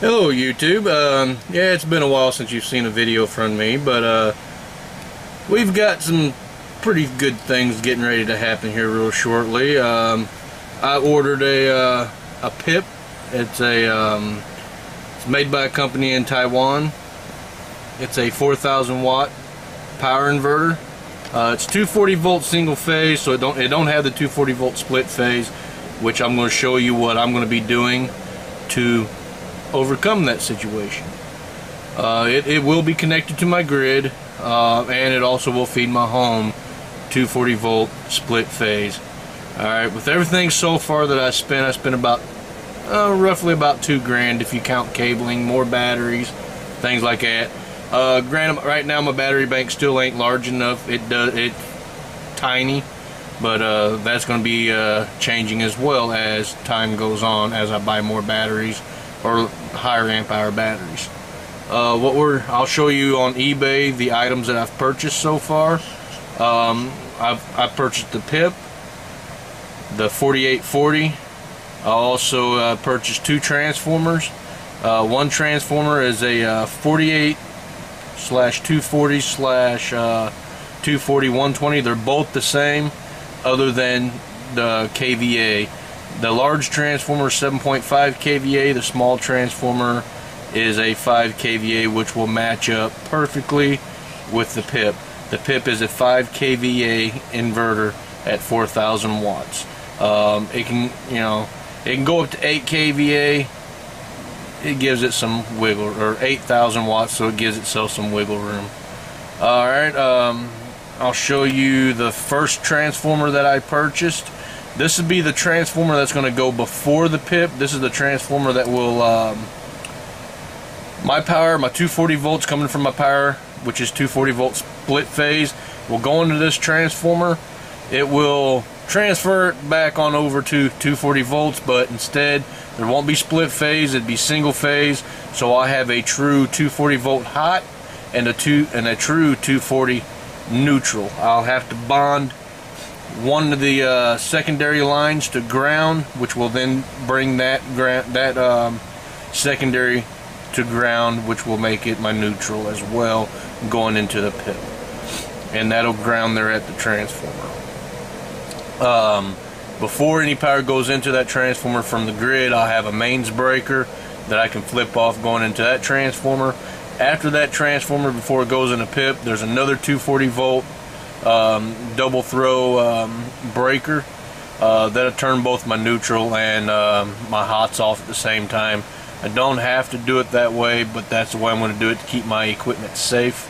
Hello YouTube. Yeah, it's been a while since you've seen a video from me, but we've got some pretty good things getting ready to happen here real shortly. I ordered a PIP. It's made by a company in Taiwan. It's a 4,000 watt power inverter. It's 240 volt single phase, so it don't have the 240 volt split phase, which I'm going to show you what I'm going to be doing to overcome that situation. It will be connected to my grid, and it also will feed my home 240 volt split phase. Alright, with everything so far that I spent about roughly about $2 grand if you count cabling, more batteries, things like that. Granted, right now my battery bank still ain't large enough. It's tiny, but that's going to be changing as well as time goes on, as I buy more batteries or higher amp hour batteries. I'll show you on eBay the items that I've purchased so far. I've purchased the PIP, the 4840. I also purchased 2 transformers. One transformer is a 48/240/240/120. They're both the same, other than the KVA. The large transformer is 7.5 kVA. The small transformer is a 5 kVA, which will match up perfectly with the PIP. The PIP is a 5 kVA inverter at 4,000 watts. It can go up to 8 kVA. It gives it some wiggle, or 8,000 watts, so it gives itself some wiggle room. Alright, I'll show you the first transformer that I purchased. This would be the transformer that's going to go before the PIP. This is the transformer that will, my 240 volts coming from my power, which is 240 volt split phase, will go into this transformer. It will transfer it back on over to 240 volts, but instead there won't be split phase, it'd be single phase. So I have a true 240 volt hot and a true 240 neutral. I'll have to bond one of the secondary lines to ground, which will then bring that secondary to ground, which will make it my neutral as well, going into the PIP, and that'll ground there at the transformer. Before any power goes into that transformer from the grid, I'll have a mains breaker that I can flip off going into that transformer. After that transformer, before it goes in the PIP, there's another 240 volt double throw breaker that'll turn both my neutral and my hots off at the same time. I don't have to do it that way, but that's the way I'm going to do it to keep my equipment safe.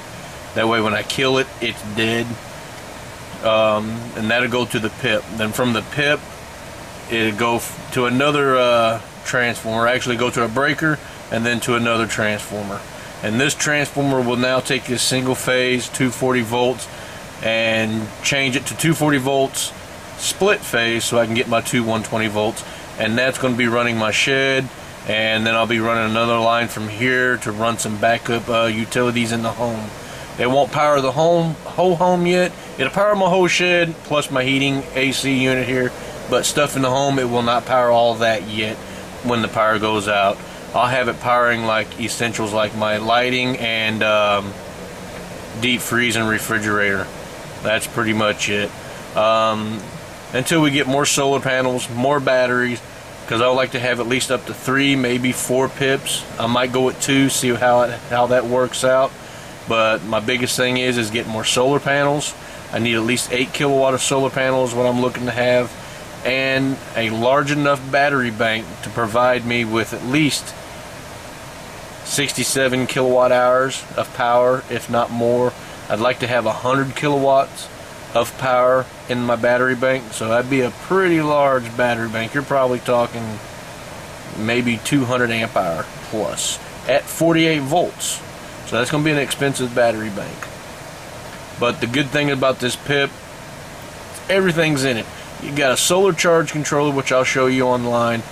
That way when I kill it, it's dead. And that'll go to the PIP. Then from the PIP, it'll go to another transformer, actually go to a breaker and then to another transformer. And this transformer will now take this single phase 240 volts and change it to 240 volts split phase, so I can get my 120 volts, and that's going to be running my shed. And then I'll be running another line from here to run some backup utilities in the home. It won't power the whole home yet. It'll power my whole shed plus my heating AC unit here, but stuff in the home, it will not power all that yet. When the power goes out, I'll have it powering like essentials like my lighting and deep freeze and refrigerator. That's pretty much it. Until we get more solar panels, more batteries, because I would like to have at least up to 3, maybe 4 PIPs. I might go with 2, see how that works out. But my biggest thing is getting more solar panels. I need at least 8 kilowatt of solar panels, what I'm looking to have, and a large enough battery bank to provide me with at least 67 kilowatt hours of power, if not more. I'd like to have 100 kilowatts of power in my battery bank, so that'd be a pretty large battery bank. You're probably talking maybe 200 amp hour plus at 48 volts. So that's going to be an expensive battery bank. But the good thing about this PIP, everything's in it. You got a solar charge controller, which I'll show you online.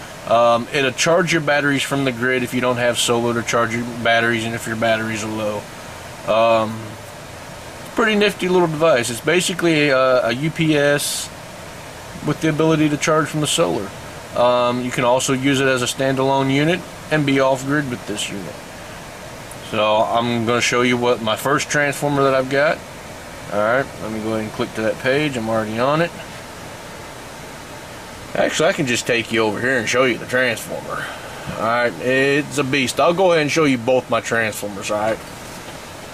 It'll charge your batteries from the grid if you don't have solar to charge your batteries, and if your batteries are low. Pretty nifty little device. It's basically a UPS with the ability to charge from the solar. You can also use it as a standalone unit and be off grid with this unit. So I'm going to show you what my first transformer that I've got. Alright, let me go ahead and click to that page. I'm already on it. Actually, I can just take you over here and show you the transformer. Alright, it's a beast. I'll go ahead and show you both my transformers, alright?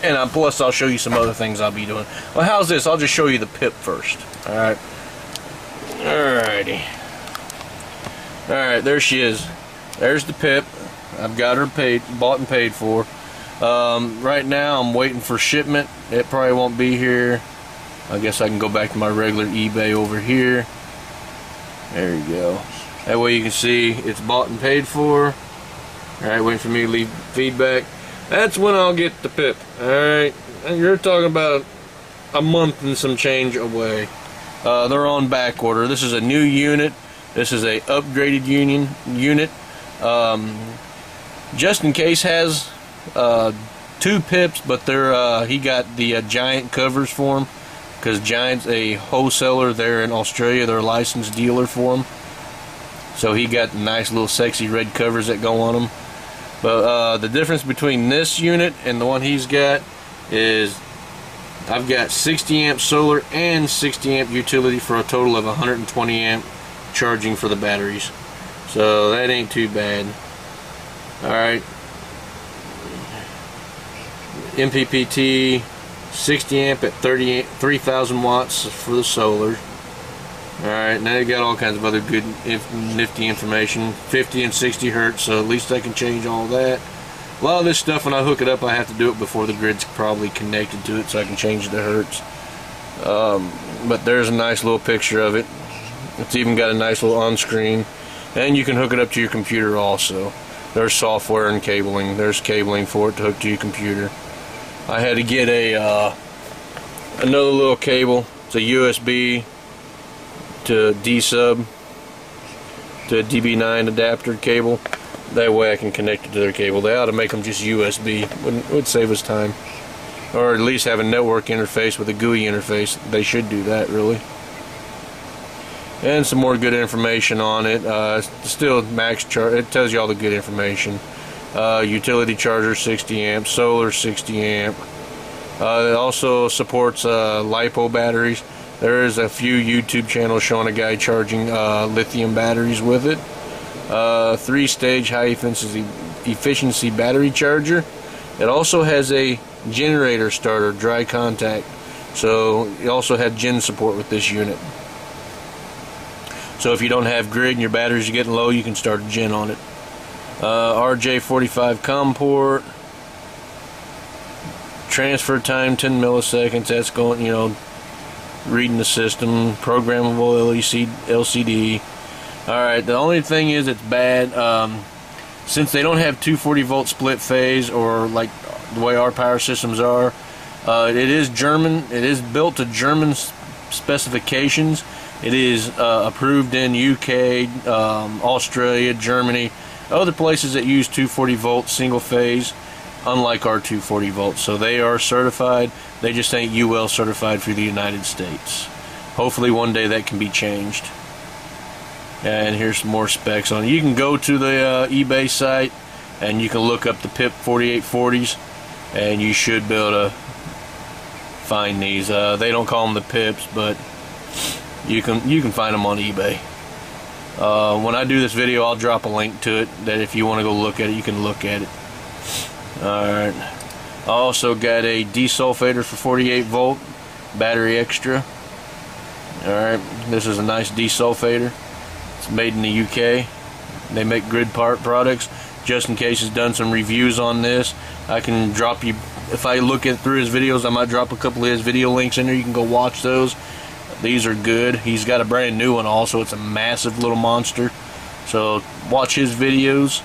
And plus I'll show you some other things I'll be doing. Well, how's this? I'll just show you the PIP first. Alright. Alrighty. Alright, there she is. There's the PIP. I've got her bought and paid for. Right now I'm waiting for shipment. It probably won't be here. I guess I can go back to my regular eBay over here. There you go. That way you can see it's bought and paid for. Alright, waiting for me to leave feedback. That's when I'll get the PIP. Alright, you're talking about a month and some change away. They're on back order. This is a new unit. This is a upgraded unit. Justin Case has 2 PIPs, but they're he got the giant covers for them, because Giant's a wholesaler there in Australia. They're a licensed dealer for them. So he got the nice little sexy red covers that go on them. But the difference between this unit and the one he's got is I've got 60 amp solar and 60 amp utility for a total of 120 amp charging for the batteries. So that ain't too bad. Alright. MPPT 60 amp at 3,000 watts for the solar. Alright, now you got all kinds of other good nifty information. 50 and 60 hertz, so at least I can change all that. A lot of this stuff, when I hook it up, I have to do it before the grid's probably connected to it, so I can change the hertz. But there's a nice little picture of it. It's even got a nice little on-screen, and you can hook it up to your computer also. There's software and cabling. There's cabling for it to hook to your computer. I had to get another little cable. It's a USB to D-sub to a DB9 adapter cable. That way I can connect it to their cable. They ought to make them just USB. Would save us time. Or at least have a network interface with a GUI interface. They should do that, really. And some more good information on it. Still max charge. It tells you all the good information. Utility charger 60 amp, solar 60 amp. It also supports LiPo batteries. There is a few YouTube channels showing a guy charging lithium batteries with it. 3-stage high efficiency battery charger. It also has a generator starter, dry contact. So it also had gen support with this unit. So if you don't have grid and your batteries are getting low, you can start a gen on it. RJ45 COM port. Transfer time 10 milliseconds. That's going, you know, reading the system. Programmable LCD. Alright, the only thing is it's bad. Since they don't have 240 volt split phase, or like the way our power systems are, it is German. It is built to German specifications. It is approved in UK, Australia, Germany, other places that use 240 volt single phase, unlike our 240 volts. So they are certified. They just ain't UL certified for the United States. Hopefully one day that can be changed. And here's some more specs on it. You can go to the eBay site and you can look up the PIP 4840s, and you should be able to find these. They don't call them the PIPs, but you can find them on eBay. When I do this video, I'll drop a link to it, that if you want to go look at it, you can look at it. Alright. I also got a desulfator for 48 volt, battery extra. Alright, this is a nice desulfator. It's made in the UK. They make grid part products. Justin Case has done some reviews on this. I can drop you, if I look through his videos, I might drop a couple of his video links in there. You can go watch those. These are good. He's got a brand new one also. It's a massive little monster. So watch his videos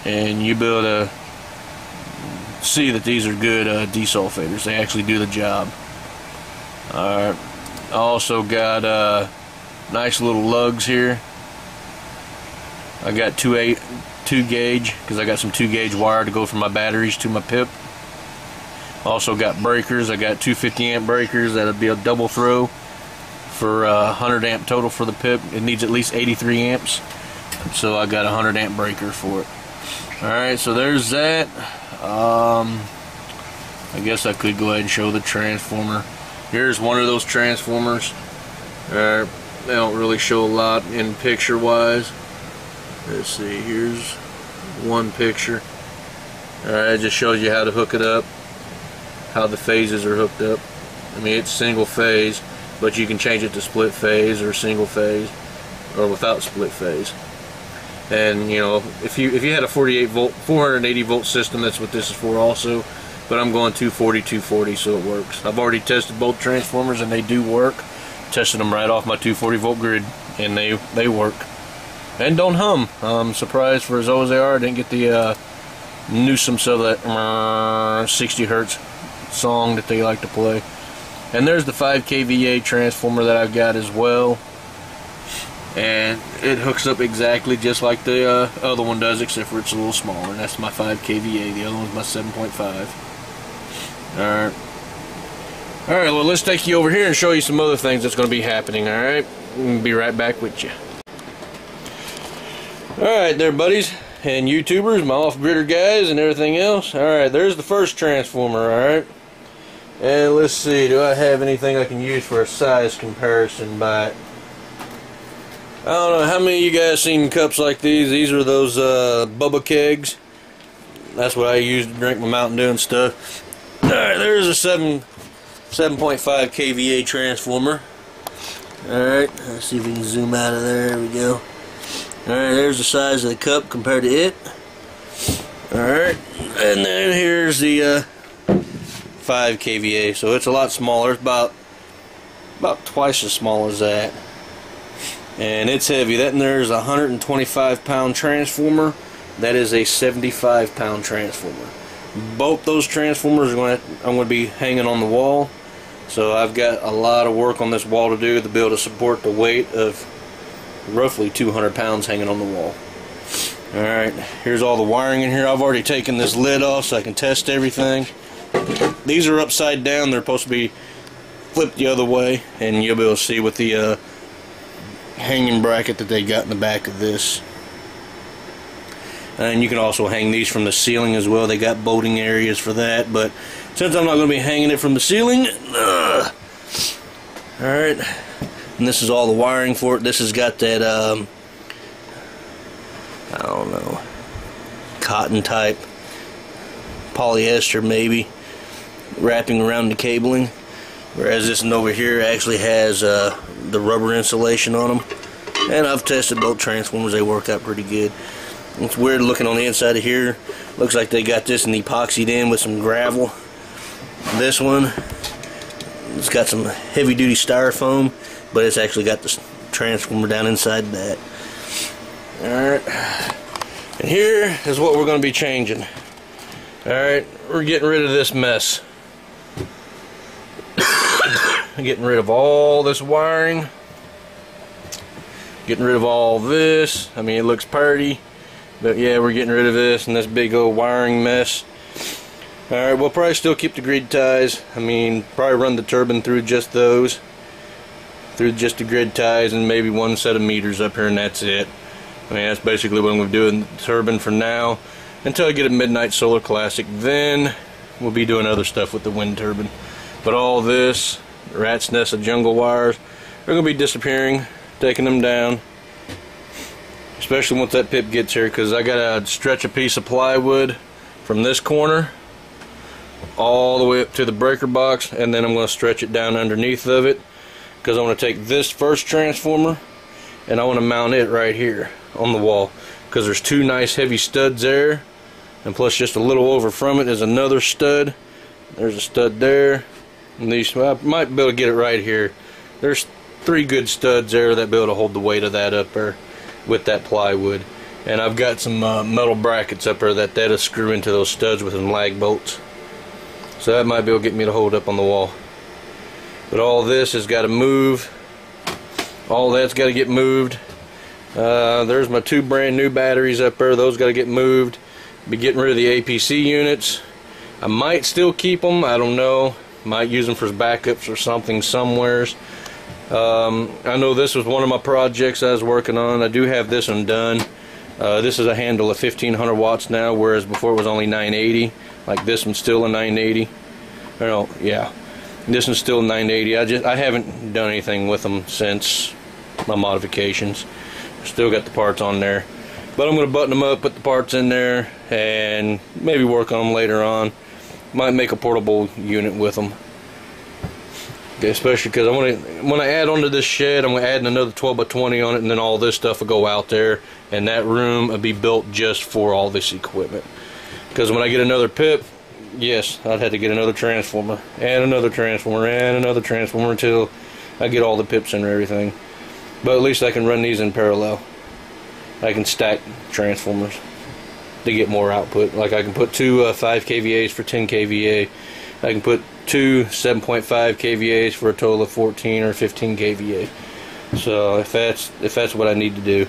and you'll be able to see that these are good desulfators. They actually do the job. Alright. I also got nice little lugs here. I got 2 gauge, because I got some 2 gauge wire to go from my batteries to my PIP. Also got breakers. I got 250 amp breakers. That'll be a double throw for 100 amp total for the PIP. It needs at least 83 amps, so I got a 100 amp breaker for it. Alright, so there's that. I guess I could go ahead and show the transformer. Here's one of those transformers. They don't really show a lot in picture wise. Let's see, here's one picture. Alright, it just shows you how to hook it up, how the phases are hooked up. I mean, it's single phase, but you can change it to split phase or single phase or without split phase. And you know, if you had a 48 volt 480 volt system, that's what this is for also, but I'm going 240 so it works. I've already tested both transformers and they do work. Tested them right off my 240 volt grid and they work and don't hum. I'm surprised, for as old as they are, I didn't get the nuisance of that 60 hertz song that they like to play. And there's the 5 kVA transformer that I've got as well, and it hooks up exactly just like the other one does, except for it's a little smaller. And that's my 5 kVA. The other one's my 7.5. Alright, well, let's take you over here and show you some other things that's going to be happening. Alright, we'll be right back with you. Alright there, buddies and YouTubers, my off-gridder guys and everything else. Alright, there's the first transformer. Alright, and let's see, do I have anything I can use for a size comparison by it? I don't know, how many of you guys seen cups like these? These are those Bubba kegs. That's what I use to drink my Mountain Dew and stuff. Alright, there's a 7.5 kVA transformer. Alright, let's see if we can zoom out of there. There we go. Alright, there's the size of the cup compared to it. Alright, and then here's the 5 kVA. So it's a lot smaller. It's about twice as small as that. And it's heavy. That and there's a 125 pound transformer. That is a 75 pound transformer. Both those transformers I'm going to be hanging on the wall. So I've got a lot of work on this wall to do to be able to support the weight of roughly 200 pounds hanging on the wall. Alright, here's all the wiring in here. I've already taken this lid off so I can test everything. These are upside down. They're supposed to be flipped the other way, and you'll be able to see with the hanging bracket that they got in the back of this. And you can also hang these from the ceiling as well. They got bolting areas for that, but since I'm not going to be hanging it from the ceiling, alright, and this is all the wiring for it. This has got that I don't know, cotton type polyester maybe wrapping around the cabling, whereas this one over here actually has the rubber insulation on them. And I've tested both transformers. They work out pretty good. It's weird looking on the inside of here. Looks like they got this and epoxied in with some gravel. This one, it's got some heavy duty styrofoam, but it's actually got the transformer down inside that. Alright, and here is what we're going to be changing. Alright, we're getting rid of this mess. Getting rid of all this wiring. Getting rid of all this. I mean, it looks pretty, but yeah, we're getting rid of this and this big old wiring mess. Alright, we'll probably still keep the grid ties. I mean, probably run the turbine through just those. Through just the grid ties and maybe one set of meters up here, and that's it. I mean, that's basically what I'm going to do in the turbine for now until I get a Midnight Solar Classic. Then we'll be doing other stuff with the wind turbine. But all this rat's nest of jungle wires are going to be disappearing, taking them down, especially once that PIP gets here, because I got to stretch a piece of plywood from this corner all the way up to the breaker box, and then I'm going to stretch it down underneath of it, because I want to take this first transformer and I want to mount it right here on the wall, because there's two nice heavy studs there, and plus just a little over from it is another stud. There's a stud there, and these, well, I might be able to get it right here. There's 3 good studs there that be able to hold the weight of that up there with that plywood. And I've got some metal brackets up there that'll screw into those studs with some lag bolts, so that might be able to get me to hold up on the wall. But all this has got to move. All that's got to get moved. There's my 2 brand new batteries up there. Those got to get moved. Be getting rid of the APC units. I might still keep them. I don't know. Might use them for backups or something somewheres. I know this was one of my projects I was working on. I do have this one done. This is a handle of 1500 watts now, whereas before it was only 980. Like this one's still a 980. Or no, yeah, this one's still 980. I haven't done anything with them since my modifications. Still got the parts on there, but I'm going to button them up, put the parts in there, and maybe work on them later on. Might make a portable unit with them. Okay, especially because when I add onto this shed, I'm going to add another 12x20 on it, and then all this stuff will go out there, and that room will be built just for all this equipment. Because when I get another PIP, yes, I'd have to get another transformer, and another transformer, and another transformer until I get all the PIPs and everything. But at least I can run these in parallel. I can stack transformers to get more output. Like I can put two 5 kVAs for 10 kVA. I can put two 7.5 kVAs for a total of 14 or 15 kVA. So if that's what I need to do.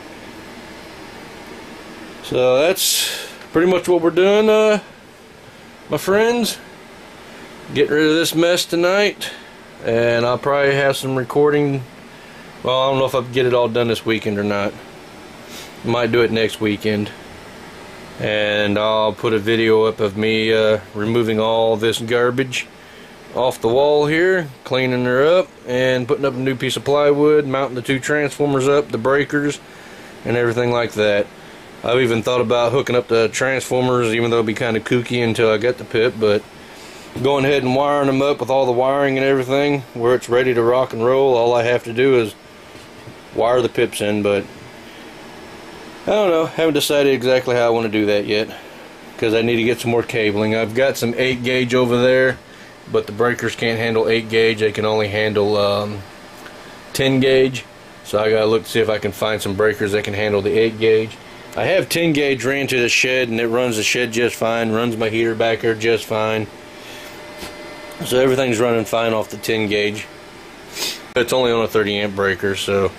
So that's pretty much what we're doing, my friends. Getting rid of this mess tonight, and I'll probably have some recording. Well, I don't know if I'll get it all done this weekend or not. Might do it next weekend. And I'll put a video up of me removing all this garbage off the wall here, cleaning her up, and putting up a new piece of plywood, mounting the 2 transformers up, the breakers, and everything like that. I've even thought about hooking up the transformers, even though it'd be kind of kooky until I get the PIP, but going ahead and wiring them up with all the wiring and everything, where it's ready to rock and roll. All I have to do is wire the PIPs in, but I don't know, haven't decided exactly how I want to do that yet, because I need to get some more cabling. I've got some 8 gauge over there, but the breakers can't handle 8 gauge, they can only handle 10 gauge, so I gotta look to see if I can find some breakers that can handle the 8 gauge. I have 10 gauge ran to the shed, and it runs the shed just fine, runs my heater back there just fine, so everything's running fine off the 10 gauge. It's only on a 30 amp breaker, so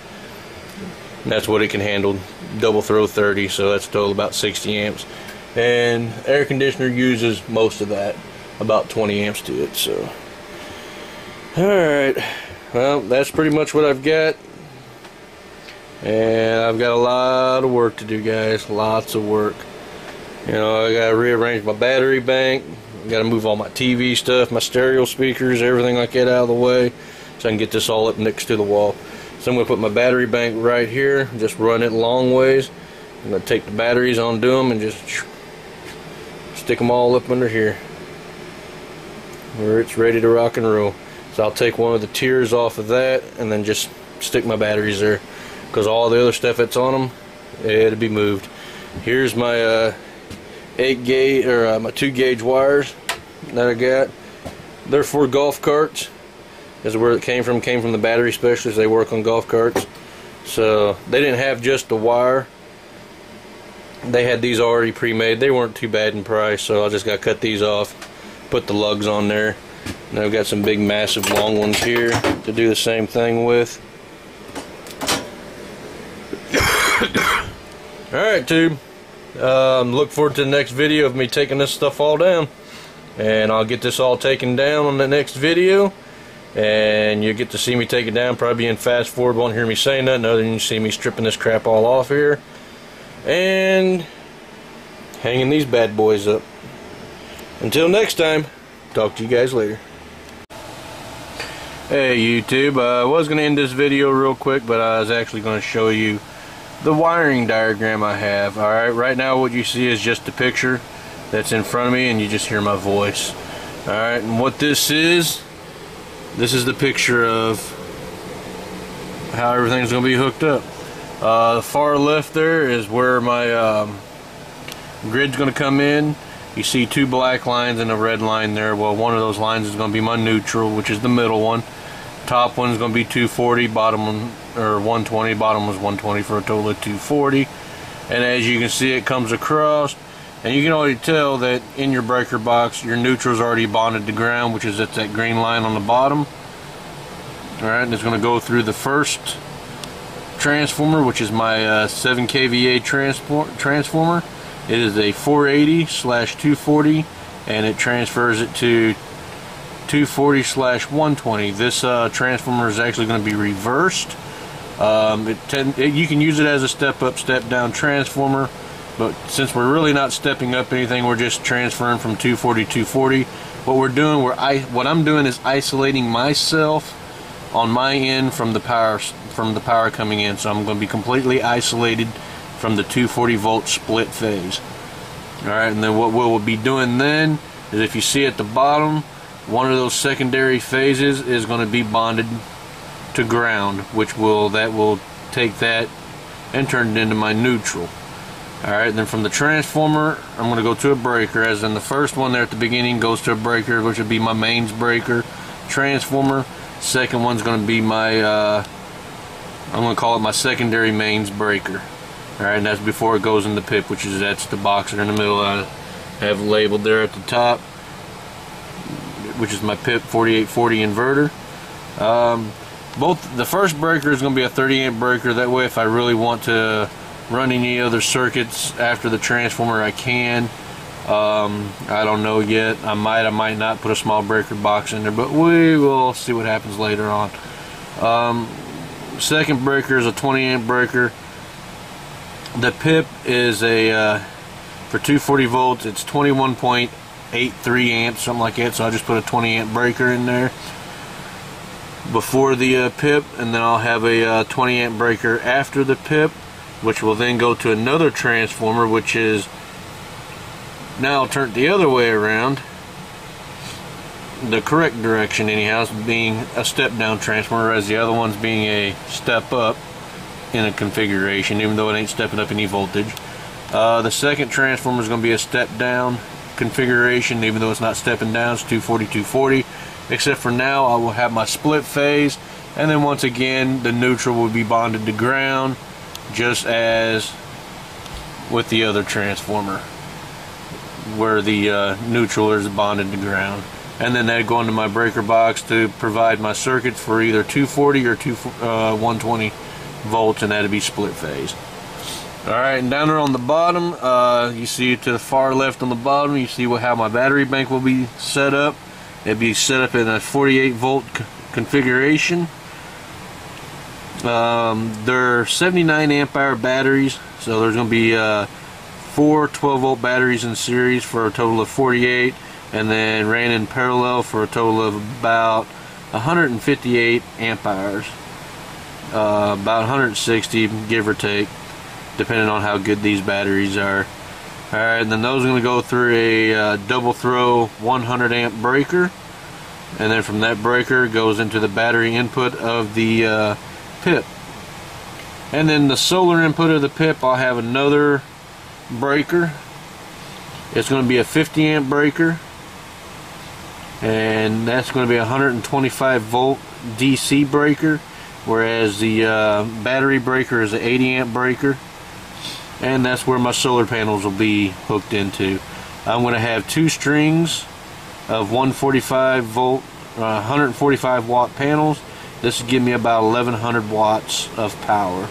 that's what it can handle, double throw 30, so that's total about 60 amps. And air conditioner uses most of that, about 20 amps to it. So alright, well, that's pretty much what I've got, and I've got a lot of work to do, guys, lots of work. You know, I gotta rearrange my battery bank, I gotta move all my TV stuff, my stereo speakers, everything like that out of the way, so I can get this all up next to the wall. So I'm going to put my battery bank right here, just run it long ways. I'm going to take the batteries, undo them, and just stick them all up under here where it's ready to rock and roll. So I'll take one of the tiers off of that and then just stick my batteries there, because all the other stuff that's on them, it'll be moved. Here's my 8 gauge or my 2 gauge wires that I got. They're for golf carts. Is where it came from the battery specialists. They work on golf carts, so they didn't have just the wire, they had these already pre-made. They weren't too bad in price, so I just got to cut these off, put the lugs on there, and I've got some big massive long ones here to do the same thing with. Alright, tube, look forward to the next video of me taking this stuff all down, and I'll get this all taken down on the next video. And you get to see me take it down, probably in fast forward, won't hear me say nothing other than you see me stripping this crap all off here and hanging these bad boys up. Until next time, talk to you guys later. Hey YouTube, I was going to end this video real quick, but I was actually going to show you the wiring diagram I have. Alright, right now what you see is just the picture that's in front of me, and you just hear my voice. Alright, and what this is the picture of how everything's going to be hooked up. The far left there is where my grid's going to come in. You see 2 black lines and a red line there. Well, one of those lines is going to be my neutral, which is the middle one. Top one is going to be 240, bottom one, or 120, bottom was 120 for a total of 240. And as you can see, it comes across, and you can already tell that in your breaker box your neutral is already bonded to ground, which is at that green line on the bottom. Alright, and it's going to go through the first transformer, which is my 7 kVA transformer. It is a 480/240, and it transfers it to 240/120. This transformer is actually going to be reversed. You can use it as a step up, step down transformer, but since we're really not stepping up anything, we're just transferring from 240 to 240. What I'm doing is isolating myself on my end from the power coming in. So I'm going to be completely isolated from the 240 volt split phase. Alright, and then what we'll be doing then is, if you see at the bottom, one of those secondary phases is going to be bonded to ground, that will take that and turn it into my neutral. Alright, then from the transformer, I'm going to go to a breaker, as in the first one there at the beginning goes to a breaker, which would be my mains breaker transformer. Second one's going to be my, I'm going to call it my secondary mains breaker. Alright, and that's before it goes in the PIP, that's the box in the middle I have labeled there at the top, which is my PIP 4840 inverter. The first breaker is going to be a 30 amp breaker. That way, if I really want to run any other circuits after the transformer, I can. I don't know yet. I might not put a small breaker box in there, but we will see what happens later on. Second breaker is a 20 amp breaker. The PIP is for 240 volts, it's 21.83 amps, something like that, so I'll just put a 20 amp breaker in there before the PIP, and then I'll have a 20 amp breaker after the PIP, which will then go to another transformer, which is, now I'll turn it the other way around, the correct direction anyhow, being a step down transformer, whereas the other one's being a step up in a configuration, even though it ain't stepping up any voltage. The second transformer is going to be a step down configuration, even though it's not stepping down. It's 240 240, except for now I will have my split phase, and then once again the neutral will be bonded to ground, just as with the other transformer where the neutral is bonded to ground. And then that go into my breaker box to provide my circuits for either 240 or 120 volts, and that'll be split phase. Alright, and down there on the bottom, you see to the far left on the bottom, you see how my battery bank will be set up. It'll be set up in a 48 volt configuration. They're 79 amp hour batteries, so there's going to be 4 12 volt batteries in series for a total of 48, and then ran in parallel for a total of about 158 amp hours. About 160, give or take, depending on how good these batteries are. Alright, and then those are going to go through a double throw 100 amp breaker, and then from that breaker goes into the battery input of the PIP. And then the solar input of the PIP, I'll have another breaker. It's going to be a 50 amp breaker, and that's going to be a 125 volt DC breaker, whereas the battery breaker is an 80 amp breaker, and that's where my solar panels will be hooked into. I'm going to have 2 strings of 145 volt 145 watt panels. This will give me about 1100 watts of power.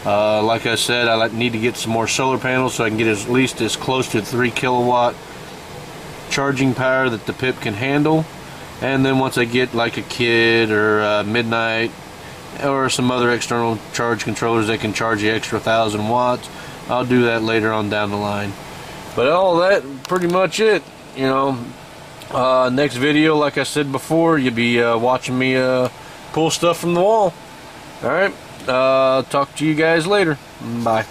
Like I said, I need to get some more solar panels so I can get at least as close to 3 kilowatt charging power that the PIP can handle. And then once I get like a kid or Midnight or some other external charge controllers that can charge the extra 1000 watts, I'll do that later on down the line. But all that, pretty much it. You know, next video, like I said before, you'll be watching me pull stuff from the wall. Alright, talk to you guys later. Bye.